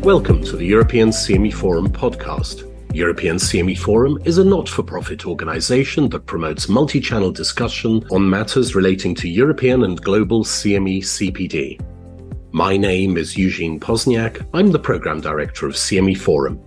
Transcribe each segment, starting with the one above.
Welcome to the European CME Forum podcast. European CME Forum is a not-for-profit organisation that promotes multi-channel discussion on matters relating to European and global CME-CPD. My name is Eugene Pozniak. I'm the Programme Director of CME Forum.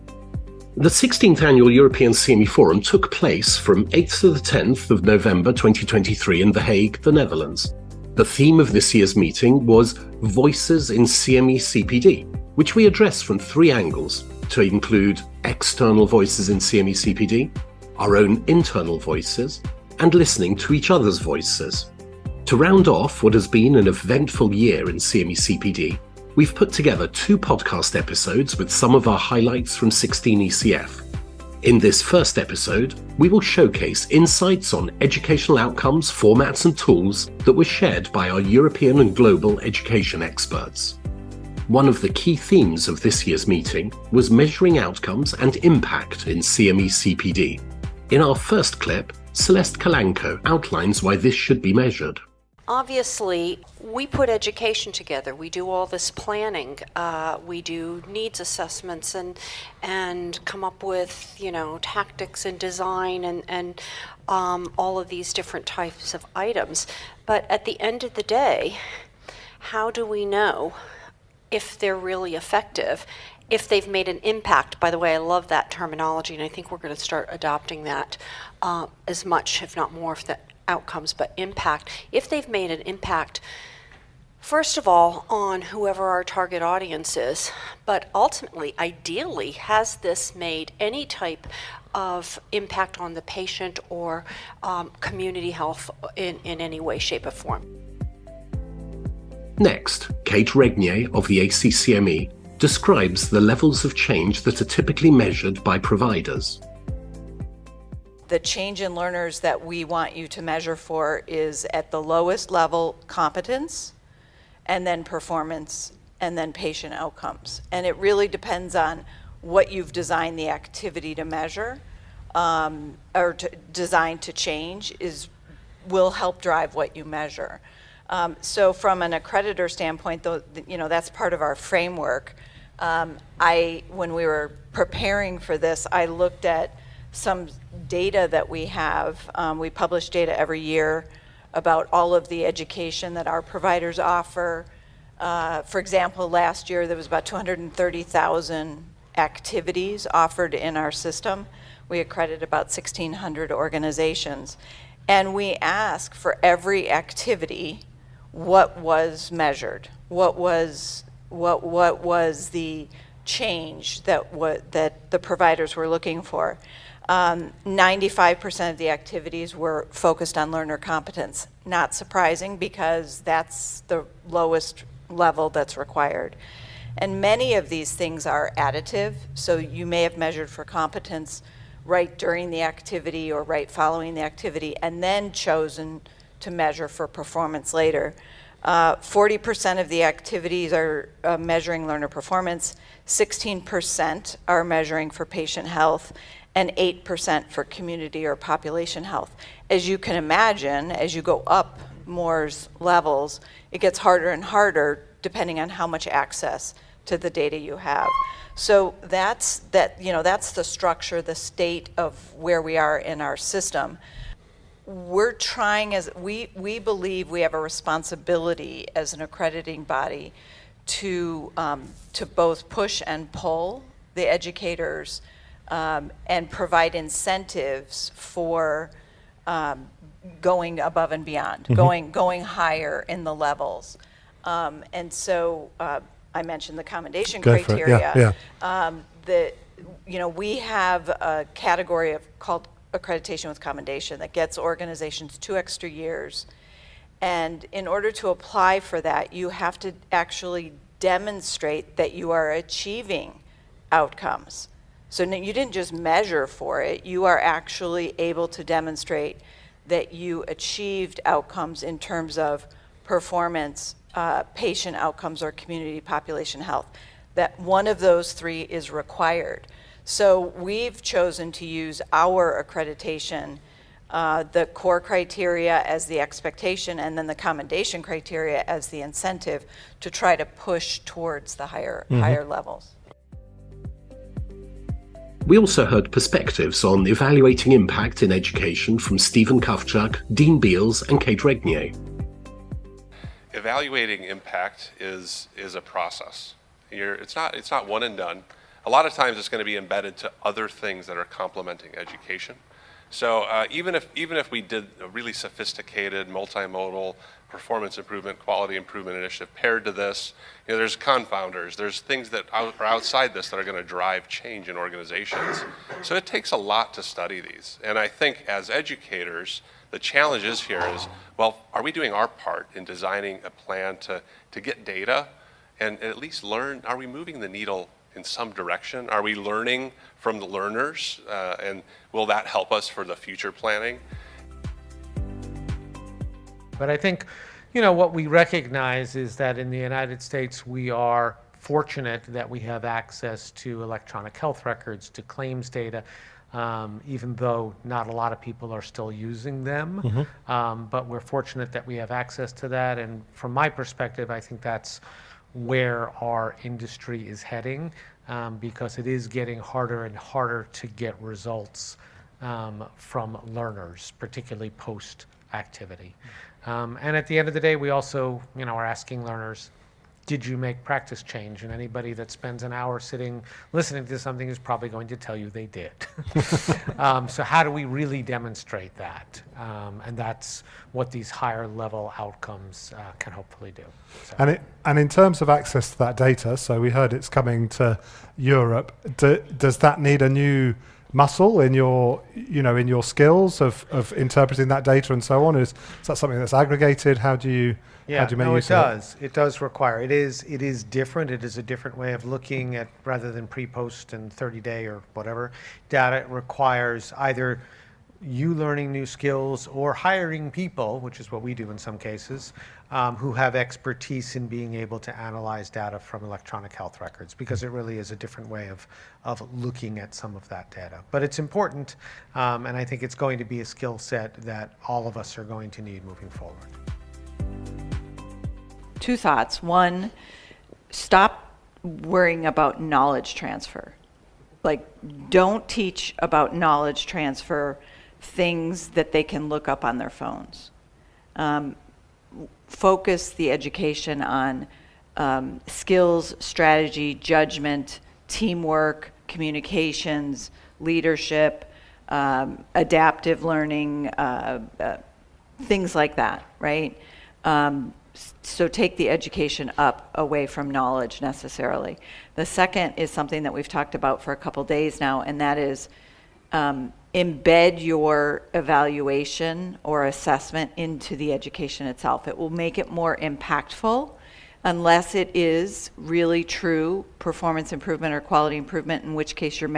The 16th Annual European CME Forum took place from 8th to the 10th of November 2023 in The Hague, the Netherlands. The theme of this year's meeting was Voices in CME-CPD, which we addressed from three angles to include external voices in CME-CPD, our own internal voices, and listening to each other's voices. To round off what has been an eventful year in CME-CPD, we've put together two podcast episodes with some of our highlights from 16 ECF. In this first episode, we will showcase insights on educational outcomes, formats and tools that were shared by our European and global education experts. One of the key themes of this year's meeting was measuring outcomes and impact in CME-CPD. In our first clip, Celeste Kalanko outlines why this should be measured. Obviously, we put education together. We do all this planning. We do needs assessments and come up with, tactics and design and all of these different types of items. But at the end of the day, how do we know if they're really effective, if they've made an impact? By the way, I love that terminology, and I think we're going to start adopting that as much, if not more, of the outcomes, but impact. If they've made an impact, first of all, on whoever our target audience is, but ultimately, ideally, has this made any type of impact on the patient or community health in any way, shape, or form? Next, Kate Regnier of the ACCME describes the levels of change that are typically measured by providers. The change in learners that we want you to measure for is at the lowest level competence, and then performance, and then patient outcomes. And it really depends on what you've designed the activity to measure or design to change will help drive what you measure. So from an accreditor standpoint, though, that's part of our framework. When we were preparing for this, I looked at some data that we have. We publish data every year about all of the education that our providers offer. For example, last year there was about 230,000 activities offered in our system. We accredit about 1,600 organizations. And we ask for every activity what was measured, what was the change that the providers were looking for. 95% of the activities were focused on learner competence. Not surprising, because that's the lowest level that's required. And many of these things are additive, so you may have measured for competence right during the activity or right following the activity, and then chosen to measure for performance later. 40% of the activities are measuring learner performance, 16% are measuring for patient health, and 8% for community or population health. As you can imagine, as you go up more levels, it gets harder and harder depending on how much access to the data you have. So that's the structure, the state of where we are in our system. We're trying, we believe we have a responsibility as an accrediting body to both push and pull the educators and provide incentives for going above and beyond, going higher in the levels. And so I mentioned the commendation criteria. We have a category called accreditation with commendation that gets organizations 2 extra years. And in order to apply for that, you have to actually demonstrate that you are achieving outcomes. So you didn't just measure for it, you are actually able to demonstrate that you achieved outcomes in terms of performance, patient outcomes, or community population health. That one of those three is required. So we've chosen to use our accreditation, the core criteria as the expectation, and then the commendation criteria as the incentive to try to push towards the higher levels. We also heard perspectives on evaluating impact in education from Stephen Kufchuk, Dean Beals, and Kate Regnier. Evaluating impact is a process. It's not one and done. A lot of times it's going to be embedded to other things that are complementing education. So even if we did a really sophisticated multimodal performance improvement, quality improvement initiative paired to this, there's confounders, there's things that are outside this that are going to drive change in organizations. So it takes a lot to study these. And I think as educators, the challenge is here is, well, are we doing our part in designing a plan to get data and at least learn, are we moving the needle in some direction? Are we learning from the learners? And will that help us for the future planning? But I think, what we recognize is that in the United States, we are fortunate that we have access to electronic health records, to claims data, even though not a lot of people are still using them. Mm-hmm. But we're fortunate that we have access to that. And from my perspective, I think that's where our industry is heading, because it is getting harder and harder to get results from learners, particularly post-activity. And at the end of the day, we also, are asking learners, did you make practice change? And anybody that spends an hour sitting listening to something is probably going to tell you they did. So how do we really demonstrate that? And that's what these higher level outcomes can hopefully do. So. And in terms of access to that data, so we heard it's coming to Europe. Does that need a new muscle in your skills of interpreting that data and so on? Is that something that's aggregated? How do you make use of it? It does require. It is different. It is a different way of looking at, rather than pre-post and 30-day or whatever data. It requires either you learning new skills or hiring people, which is what we do in some cases, who have expertise in being able to analyze data from electronic health records, because it really is a different way of looking at some of that data. But it's important, and I think it's going to be a skill set that all of us are going to need moving forward. Two thoughts. One, stop worrying about knowledge transfer. Don't teach about knowledge transfer things that they can look up on their phones. Focus the education on skills, strategy, judgment, teamwork, communications, leadership, adaptive learning, things like that, right? So take the education up away from knowledge necessarily. The second is something that we've talked about for a couple days now, and that is embed your evaluation or assessment into the education itself. It will make it more impactful unless it is really true performance improvement or quality improvement, in which case you're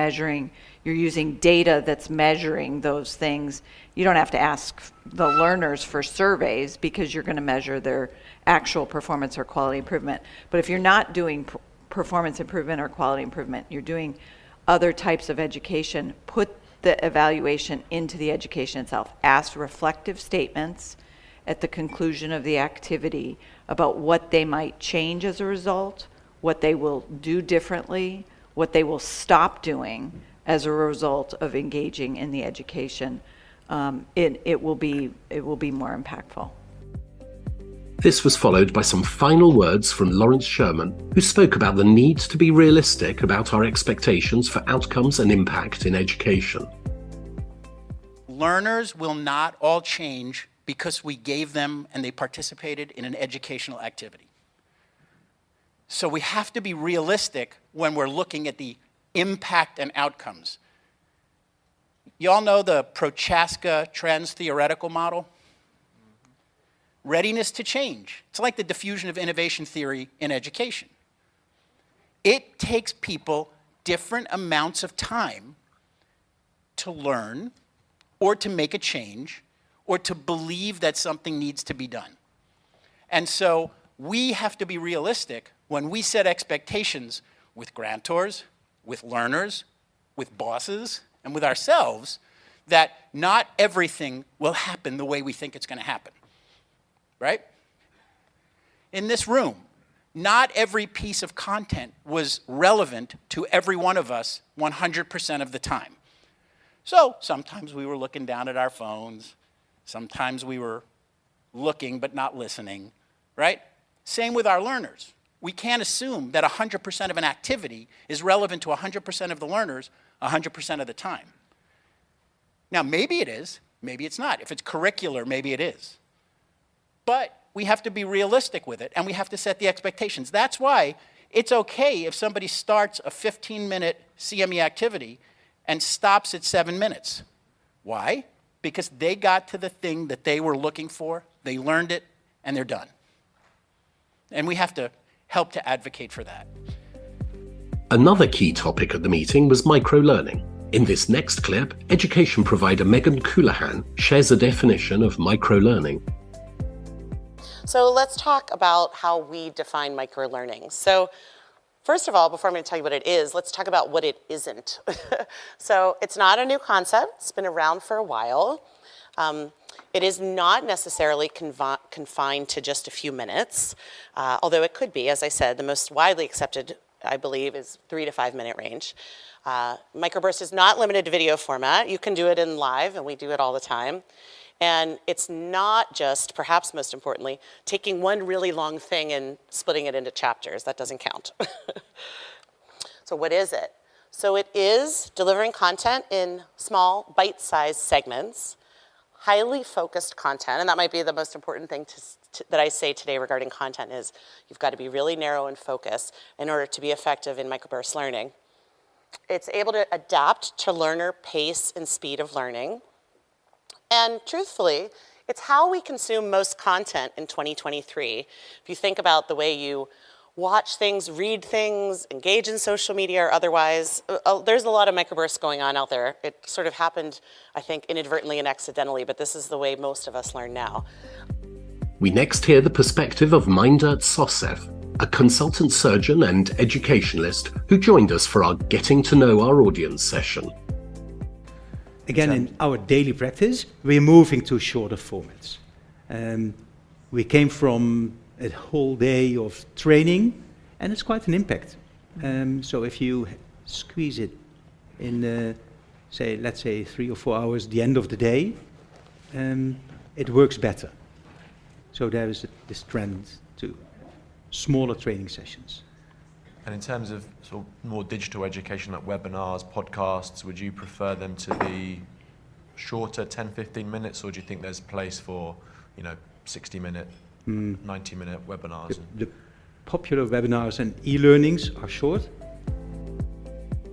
using data that's measuring those things. You don't have to ask the learners for surveys because you're going to measure their actual performance or quality improvement. But if you're not doing performance improvement or quality improvement, you're doing other types of education, put the evaluation into the education itself. Ask reflective statements at the conclusion of the activity about what they might change as a result, what they will do differently, what they will stop doing as a result of engaging in the education. It will be more impactful. This was followed by some final words from Lawrence Sherman, who spoke about the need to be realistic about our expectations for outcomes and impact in education. Learners will not all change because we gave them and they participated in an educational activity. So we have to be realistic when we're looking at the impact and outcomes. You all know the Prochaska trends theoretical model? Readiness to change. It's like the diffusion of innovation theory in education. It takes people different amounts of time to learn or to make a change or to believe that something needs to be done. And so we have to be realistic when we set expectations with grantors, with learners, with bosses, and with ourselves, that not everything will happen the way we think it's going to happen. Right? In this room, not every piece of content was relevant to every one of us 100% of the time. So sometimes we were looking down at our phones. Sometimes we were looking but not listening, right? Same with our learners. We can't assume that 100% of an activity is relevant to 100% of the learners 100% of the time. Now, maybe it is, maybe it's not. If it's curricular, maybe it is. But we have to be realistic with it, and we have to set the expectations. That's why it's okay if somebody starts a 15-minute CME activity and stops at 7 minutes. Why? Because they got to the thing that they were looking for, they learned it, and they're done. And we have to help to advocate for that. Another key topic at the meeting was microlearning. In this next clip, education provider Megan Coulihan shares a definition of microlearning. So let's talk about how we define microlearning. So first of all, before I'm going to tell you what it is, let's talk about what it isn't. So it's not a new concept. It's been around for a while. It is not necessarily confined to just a few minutes, although it could be. As I said, the most widely accepted, I believe, is 3 to 5 minute range. Microburst is not limited to video format. You can do it in live, and we do it all the time. And it's not just, perhaps most importantly, taking one really long thing and splitting it into chapters. That doesn't count. So what is it? So it is delivering content in small, bite-sized segments, highly focused content, and that might be the most important thing that I say today regarding content is you've got to be really narrow and focused in order to be effective in microburst learning. It's able to adapt to learner pace and speed of learning. And truthfully, it's how we consume most content in 2023. If you think about the way you watch things, read things, engage in social media or otherwise, there's a lot of microbursts going on out there. It sort of happened, I think, inadvertently and accidentally, but this is the way most of us learn now. We next hear the perspective of Meindert Sosseff, a consultant surgeon and educationalist who joined us for our Getting to Know Our Audience session. Again, in our daily practice, we're moving to shorter formats. We came from a whole day of training, and it's quite an impact. So if you squeeze it in, let's say 3 or 4 hours, the end of the day, it works better. So there is this trend to smaller training sessions. And in terms of sort of more digital education like webinars, podcasts, would you prefer them to be shorter, 10, 15 minutes, or do you think there's place for, 60-minute, 90-minute webinars? The popular webinars and e-learnings are short.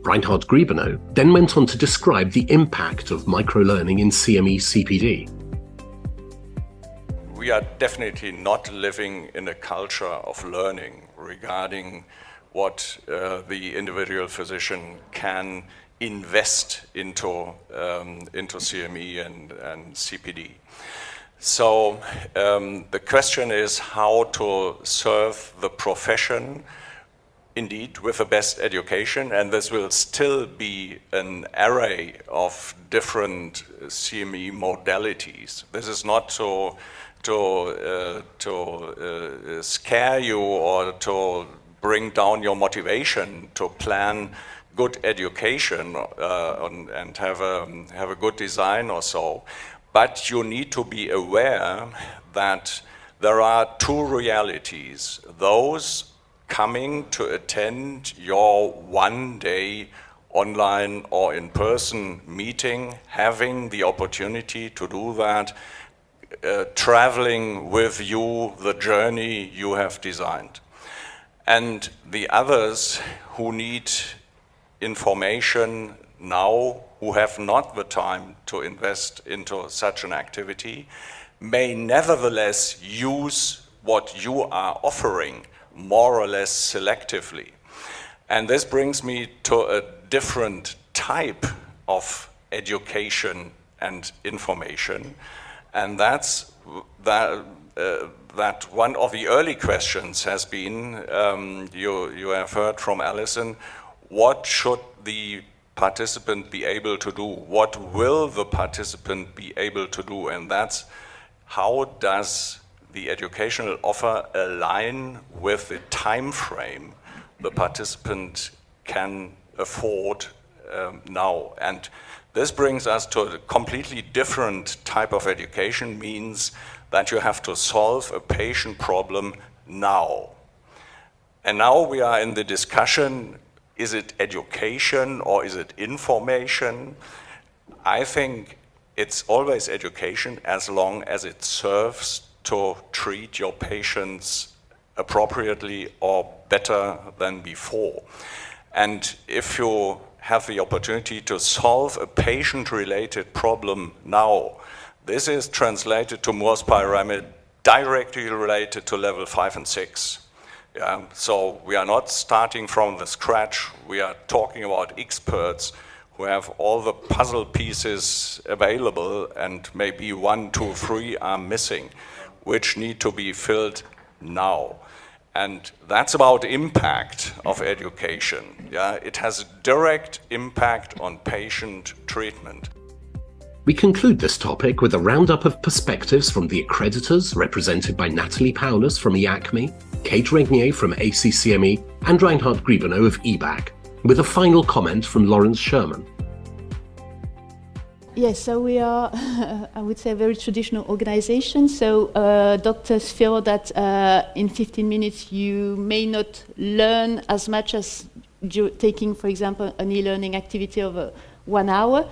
Reinhard Griebenow then went on to describe the impact of microlearning in CME-CPD. We are definitely not living in a culture of learning regarding what the individual physician can invest into CME and CPD. So the question is how to serve the profession indeed with the best education, and this will still be an array of different CME modalities. This is not to scare you or to bring down your motivation to plan good education and have a good design or so. But you need to be aware that there are two realities. Those coming to attend your one-day online or in-person meeting, having the opportunity to do that, traveling with you the journey you have designed. And the others who need information now, who have not the time to invest into such an activity, may nevertheless use what you are offering more or less selectively. And this brings me to a different type of education and information. And that's that one of the early questions has been, you have heard from Alison, what should the participant be able to do? What will the participant be able to do? And that's how does the educational offer align with the time frame the participant can afford now. And this brings us to a completely different type of education, means that you have to solve a patient problem now. And now we are in the discussion, is it education or is it information? I think it's always education as long as it serves to treat your patients appropriately or better than before. And if you have the opportunity to solve a patient-related problem now, this is translated to Moore's pyramid directly related to level 5 and 6. Yeah, so we are not starting from the scratch. We are talking about experts who have all the puzzle pieces available, and maybe 1, 2, 3 are missing, which need to be filled now. And that's about impact of education. Yeah, it has a direct impact on patient treatment. We conclude this topic with a roundup of perspectives from the accreditors, represented by Nathalie Paulus from IACME, Kate Regnier from ACCME, and Reinhard Griebenow of EBAC, with a final comment from Lawrence Sherman. Yes, so we are, I would say, a very traditional organization. So doctors feel that in 15 minutes you may not learn as much as taking, for example, an e-learning activity over 1 hour.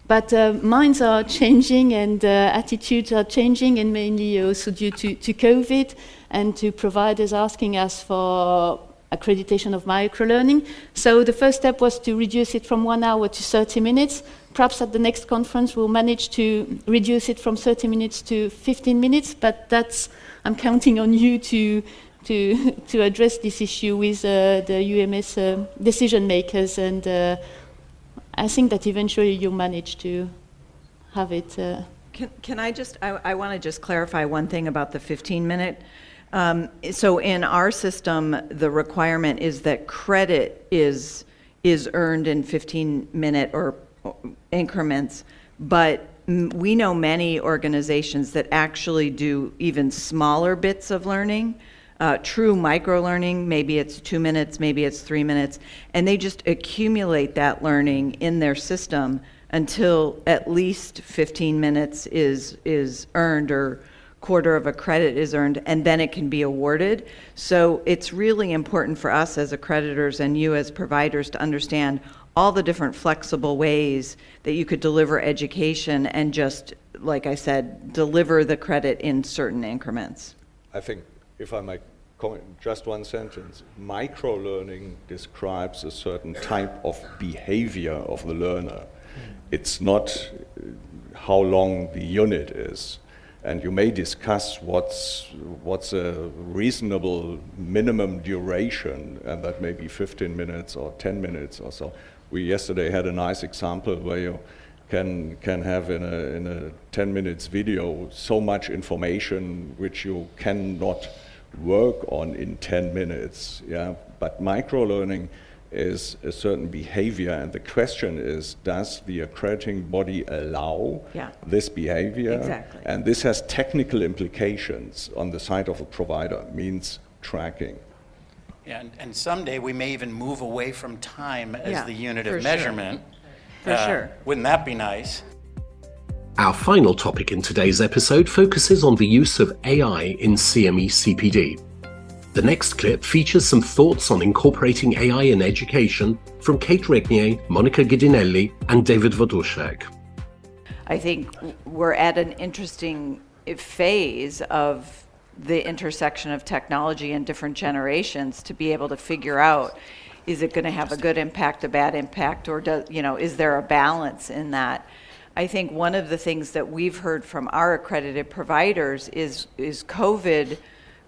But minds are changing and attitudes are changing, and mainly also due to COVID and to providers asking us for accreditation of microlearning. So the first step was to reduce it from 1 hour to 30 minutes. Perhaps at the next conference we'll manage to reduce it from 30 minutes to 15 minutes, but I'm counting on you to address this issue with the UMS decision makers, and I think that eventually you'll manage to have it. Can I just, I want to just clarify one thing about the 15-minute. So in our system, the requirement is that credit is earned in 15-minute or increments, but we know many organizations that actually do even smaller bits of learning, true micro-learning. Maybe it's 2 minutes, maybe it's 3 minutes, and they just accumulate that learning in their system until at least 15 minutes is earned, or quarter of a credit is earned, and then it can be awarded. So it's really important for us as accreditors and you as providers to understand all the different flexible ways that you could deliver education and just, like I said, deliver the credit in certain increments. I think, if I might comment just one sentence, microlearning describes a certain type of behavior of the learner. It's not how long the unit is. And you may discuss what's a reasonable minimum duration, and that may be 15 minutes or 10 minutes or so. We yesterday had a nice example where you can have in a 10 minutes video so much information which you cannot work on in 10 minutes. Yeah? But microlearning is a certain behavior, and the question is, does the accrediting body allow this behavior? Exactly. And this has technical implications on the side of a provider, means tracking. Yeah, and someday we may even move away from time as the unit of sure. measurement. For sure. Wouldn't that be nice? Our final topic in today's episode focuses on the use of AI in CME-CPD. The next clip features some thoughts on incorporating AI in education from Kate Regnier, Monica Gidinelli, and David Woduszek. I think we're at an interesting phase of the intersection of technology and different generations to be able to figure out, is it going to have a good impact, a bad impact, or is there a balance in that? I think one of the things that we've heard from our accredited providers is COVID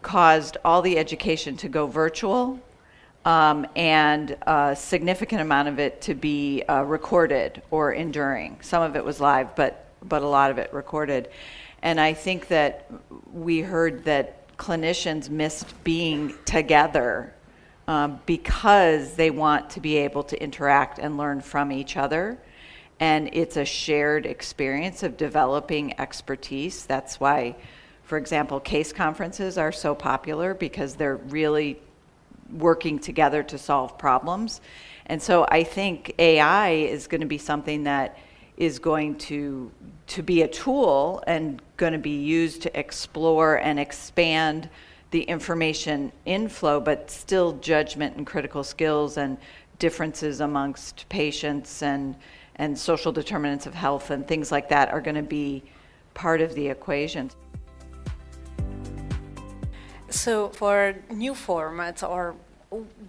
caused all the education to go virtual, and a significant amount of it to be recorded or enduring. Some of it was live, but a lot of it recorded. And I think that we heard that clinicians missed being together because they want to be able to interact and learn from each other. And it's a shared experience of developing expertise. That's why, For example, case conferences are so popular because they're really working together to solve problems. And so I think AI is going to be something that is going to be a tool and going to be used to explore and expand the information inflow, but still judgment and critical skills and differences amongst patients and social determinants of health and things like that are going to be part of the equation. So for new formats, or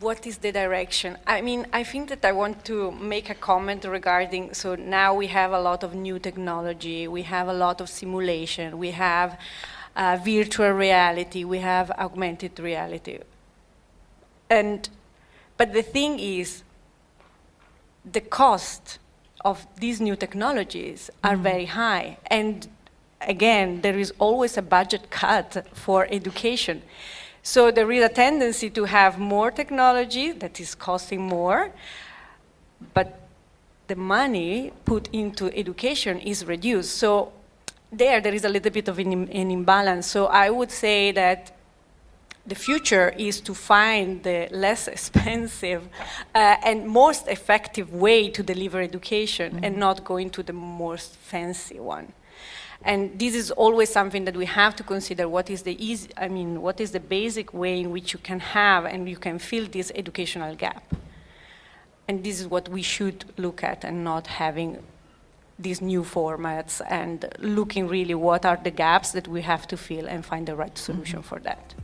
what is the direction? I mean, I think that I want to make a comment regarding, so now we have a lot of new technology, we have a lot of simulation, we have virtual reality, we have augmented reality. But the thing is, the cost of these new technologies are very high. And again, there is always a budget cut for education. So there is a tendency to have more technology that is costing more, but the money put into education is reduced. So there is a little bit of an imbalance. So I would say that the future is to find the less expensive and most effective way to deliver education and not go into the most fancy one. And this is always something that we have to consider. What is the what is the basic way in which you can have and you can fill this educational gap? And this is what we should look at, and not having these new formats and looking really what are the gaps that we have to fill and find the right solution for that.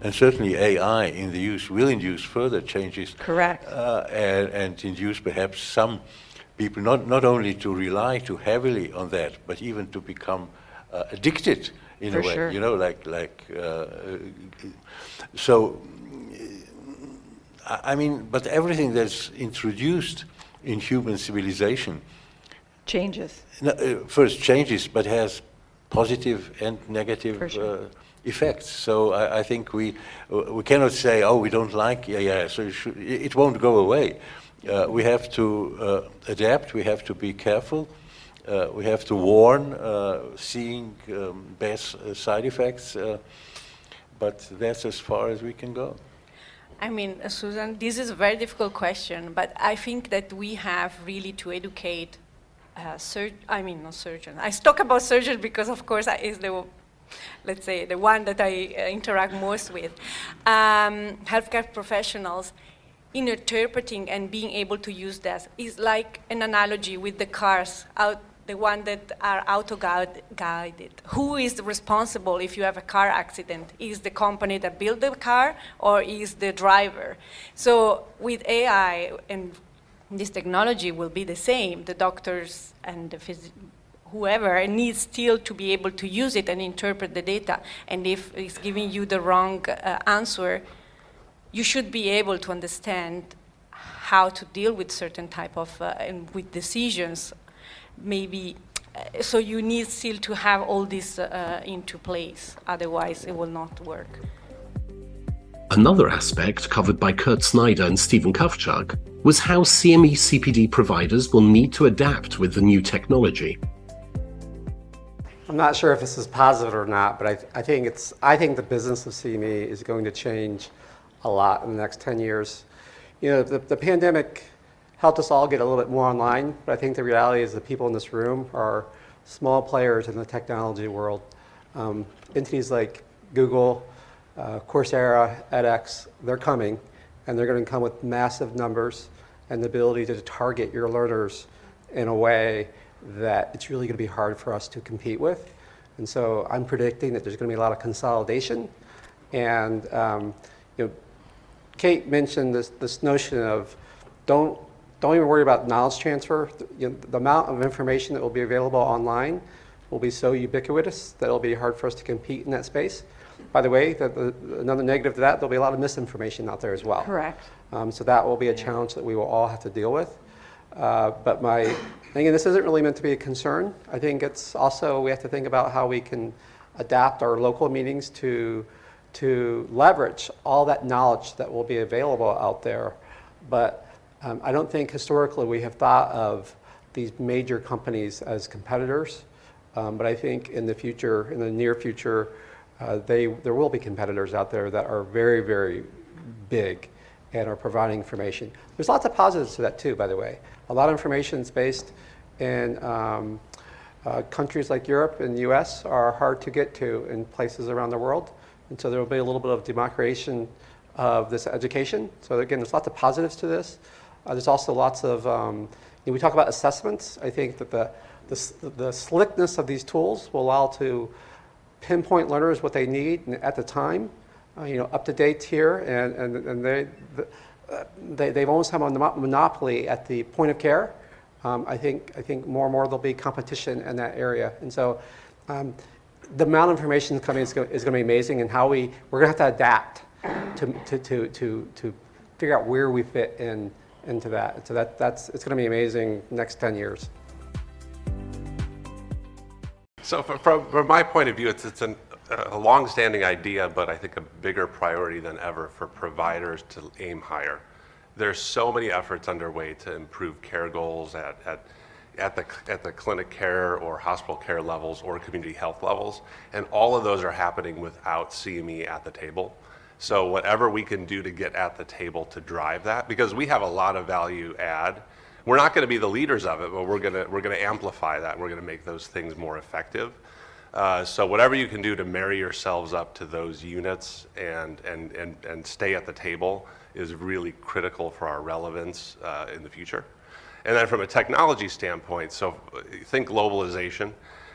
And certainly AI in the use will induce further changes. Correct. And induce perhaps some people not only to rely too heavily on that, but even to become addicted in a way. Sure. You know, so. I mean, but everything that's introduced in human civilization changes. First changes, but has positive and negative effects. So I think we cannot say, oh, we don't like AI, so it won't go away. We have to adapt, we have to be careful, we have to warn, seeing best side effects, but that's as far as we can go. I mean, Susan, this is a very difficult question, but I think that we have really to educate not surgeons. I talk about surgeons because, of course, is the, let's say, the one that I interact most with. Healthcare professionals in interpreting and being able to use that is like an analogy with the cars, the one that are auto-guided. Who is responsible if you have a car accident? Is the company that built the car, or is the driver? So with AI and this technology will be the same. The doctors and the whoever needs still to be able to use it and interpret the data. And if it's giving you the wrong answer, you should be able to understand how to deal with certain type of, and with decisions. Maybe, so you need still to have all this into place, otherwise it will not work. Another aspect covered by Kurt Snyder and Stephen Kufchuk was how CME-CPD providers will need to adapt with the new technology. I'm not sure if this is positive or not, but I think the business of CME is going to change a lot in the next 10 years. You know, the pandemic helped us all get a little bit more online, but I think the reality is the people in this room are small players in the technology world. Entities like Google, Coursera, edX, they're coming, and they're going to come with massive numbers and the ability to target your learners in a way that it's really going to be hard for us to compete with. And so I'm predicting that there's going to be a lot of consolidation. And you know, Kate mentioned this notion of don't even worry about knowledge transfer. You know, the amount of information that will be available online will be so ubiquitous that it'll be hard for us to compete in that space. By the way, another negative to that, there'll be a lot of misinformation out there as well. Correct. So that will be a challenge that we will all have to deal with. But my thing, and this isn't really meant to be a concern, I think it's also, we have to think about how we can adapt our local meetings to leverage all that knowledge that will be available out there. But I don't think historically we have thought of these major companies as competitors. But I think in the future, in the near future, there will be competitors out there that are very, very big and are providing information. There's lots of positives to that too, by the way. A lot of information is based in countries like Europe and the US are hard to get to in places around the world. And so there will be a little bit of democratization of this education. So again, there's lots of positives to this. There's also lots of, we talk about assessments. I think that the slickness of these tools will allow to pinpoint learners what they need at the time, up to date here, and they've almost have a monopoly at the point of care. I think more and more there'll be competition in that area, and so the amount of information coming is going to be amazing, and how we're going to have to adapt to figure out where we fit into that. So it's going to be amazing next 10 years. So from my point of view, it's a long-standing idea, but I think a bigger priority than ever for providers to aim higher. There's so many efforts underway to improve care goals at the clinic care or hospital care levels or community health levels, and all of those are happening without CME at the table. So whatever we can do to get at the table to drive that, because we have a lot of value add. We're not going to be the leaders of it, but we're going to amplify that. We're going to make those things more effective. So whatever you can do to marry yourselves up to those units and stay at the table is really critical for our relevance in the future. And then from a technology standpoint, so think globalization.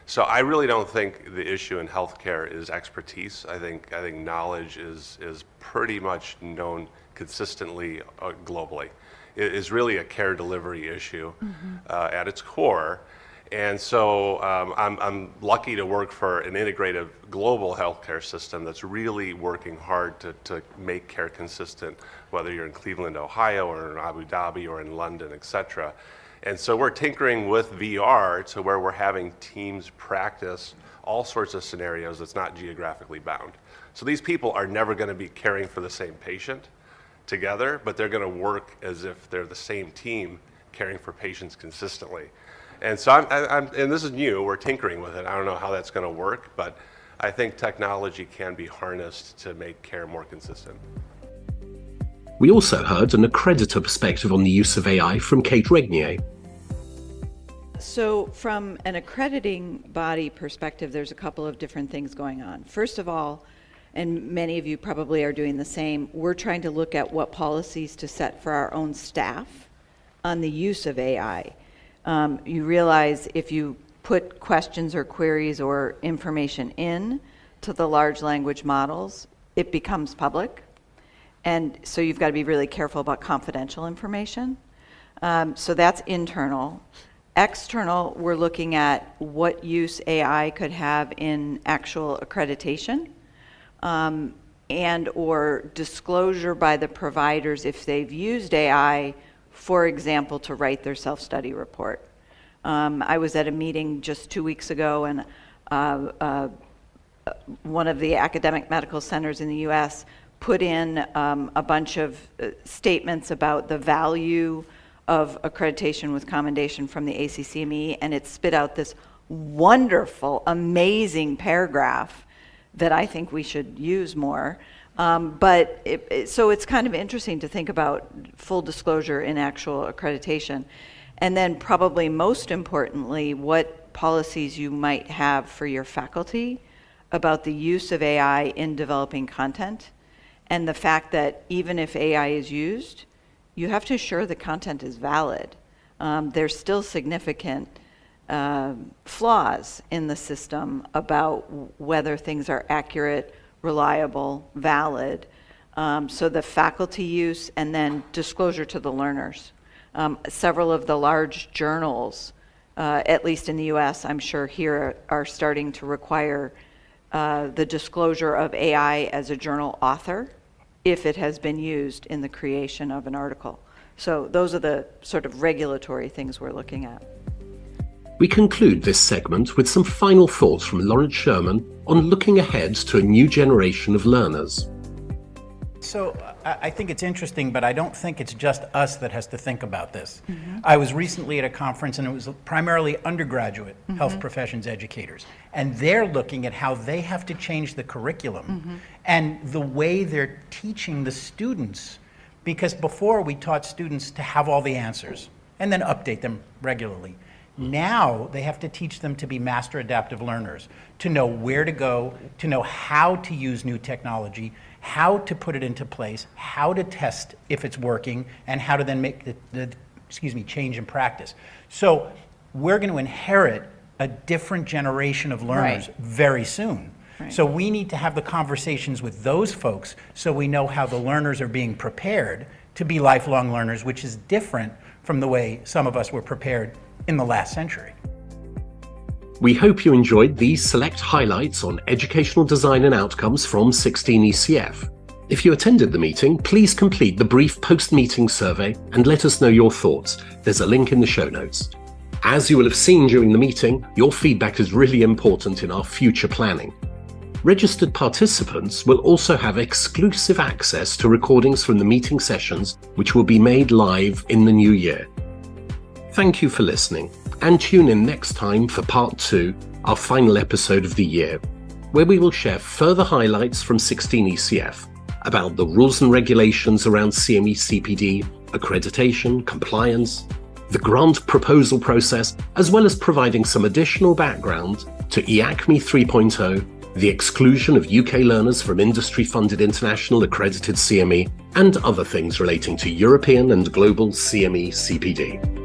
So I really don't think the issue in healthcare is expertise. I think knowledge is pretty much known consistently globally. It is really a care delivery issue at its core. And so I'm lucky to work for an integrative global healthcare system that's really working hard to make care consistent, whether you're in Cleveland, Ohio, or in Abu Dhabi, or in London, et cetera. And so we're tinkering with VR to where we're having teams practice all sorts of scenarios that's not geographically bound. So these people are never going to be caring for the same patient together, but they're going to work as if they're the same team caring for patients consistently. And so and this is new, we're tinkering with it. I don't know how that's going to work, but I think technology can be harnessed to make care more consistent. We also heard an accreditor perspective on the use of AI from Kate Regnier. So from an accrediting body perspective, there's a couple of different things going on. First of all, and many of you probably are doing the same, we're trying to look at what policies to set for our own staff on the use of AI. You realize if you put questions or queries or information in to the large language models, it becomes public. And so you've got to be really careful about confidential information. So that's internal. External, we're looking at what use AI could have in actual accreditation and or disclosure by the providers if they've used AI, for example, to write their self-study report. I was at a meeting just 2 weeks ago, and one of the academic medical centers in the US put in a bunch of statements about the value of accreditation with commendation from the ACCME, and it spit out this wonderful, amazing paragraph that I think we should use more. So it's kind of interesting to think about full disclosure in actual accreditation. And then probably most importantly, what policies you might have for your faculty about the use of AI in developing content, and the fact that even if AI is used, you have to ensure the content is valid. There's still significant flaws in the system about whether things are accurate, reliable, valid. So the faculty use and then disclosure to the learners. Several of the large journals, at least in the US, I'm sure here, are starting to require the disclosure of AI as a journal author if it has been used in the creation of an article. So those are the sort of regulatory things we're looking at. We conclude this segment with some final thoughts from Lawrence Sherman on looking ahead to a new generation of learners. So I think it's interesting, but I don't think it's just us that has to think about this. I was recently at a conference, and it was primarily undergraduate health professions educators, and they're looking at how they have to change the curriculum and the way they're teaching the students, because before we taught students to have all the answers and then update them regularly. Now they have to teach them to be master adaptive learners, to know where to go, to know how to use new technology, how to put it into place, how to test if it's working, and how to then make the change in practice. So we're going to inherit a different generation of learners very soon. So we need to have the conversations with those folks so we know how the learners are being prepared to be lifelong learners, which is different from the way some of us were prepared in the last century. We hope you enjoyed these select highlights on educational design and outcomes from 16ECF. If you attended the meeting, please complete the brief post-meeting survey and let us know your thoughts. There's a link in the show notes. As you will have seen during the meeting, your feedback is really important in our future planning. Registered participants will also have exclusive access to recordings from the meeting sessions, which will be made live in the new year. Thank you for listening, and tune in next time for part 2, our final episode of the year, where we will share further highlights from 16ECF about the rules and regulations around CME-CPD, accreditation, compliance, the grant proposal process, as well as providing some additional background to EACME 3.0, the exclusion of UK learners from industry-funded international accredited CME, and other things relating to European and global CME-CPD.